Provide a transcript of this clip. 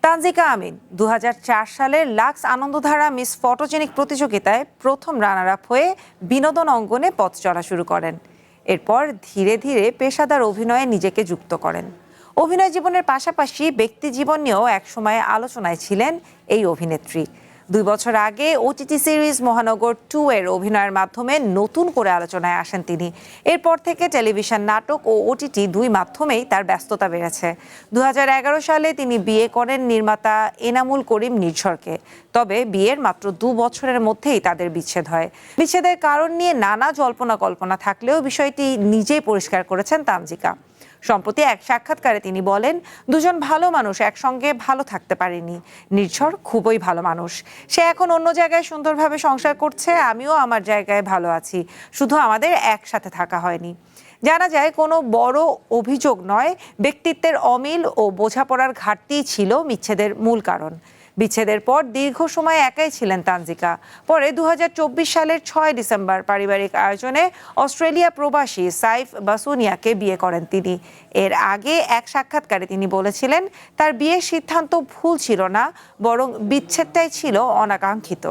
তানজিকা আমিন ২০০৪ সালের lux Anandadhara miss photogenic প্রতিযোগিতায় প্রথম রানার আপ হয়ে বিনোদন অঙ্গনে পথ চলা শুরু করেন। এরপর ধীরে ধীরে পেশাদার অভিনয়ে নিজেকে যুক্ত করেন। অভিনয় জীবনের পাশাপাশি ব্যক্তি জীবন নিয়েও একসময় আলোচনায় ছিলেন এই অভিনেত্রী। ২ বছর আগে ওটিটি সিরিজ মহানগর 2 এর অভিনয়ের মাধ্যমে নতুন করে আলোচনায় আসেন তিনি। এরপর থেকে টেলিভিশন, নাটক ও ওটিটি দুই মাধ্যমেই তার ব্যস্ততা বেড়েছে। ২০১১ সালে তিনি বিয়ে করেন নির্মাতা এনামুল করিম নির্ঝরকে। তবে বিয়ের মাত্র ২ বছরের মধ্যেই তাদের বিচ্ছেদ হয়। বিচ্ছেদের কারণ নিয়ে নানা জল্পনা কল্পনা থাকলেও বিষয়টি নিজেই পরিষ্কার করেছেন তানজিকা। সম্প্রতি এক সাক্ষাৎকারে তিনি বলেন, দুজন ভালো মানুষ একসঙ্গে ভালো থাকতে পারেনি। নির্ঝর খুবই ভালো মানুষ, সে এখন অন্য জায়গায় সুন্দরভাবে সংসার করছে, আমিও আমার জায়গায় ভালো আছি, শুধু আমাদের একসাথে থাকা হয়নি। জানা যায় কোনো বড় অভিযোগ নয়, ব্যক্তিত্বের অমিল ও বোঝাপড়ার ঘাটতিই ছিল বিচ্ছেদের মূল কারণ। বিচ্ছেদের পর দীর্ঘ সময় একাই ছিলেন তানজিকা। পরে ২০২৪ সালের ৬ ডিসেম্বর পারিবারিক আয়োজনে অস্ট্রেলিয়া প্রবাসী সাইফ বাসুনিয়াকে বিয়ে করেন তিনি। এর আগে এক সাক্ষাৎকারে তিনি বলেছিলেন, তার বিয়ের সিদ্ধান্ত ভুল ছিল না, বরং বিচ্ছেদটাই ছিল অনাকাঙ্ক্ষিত।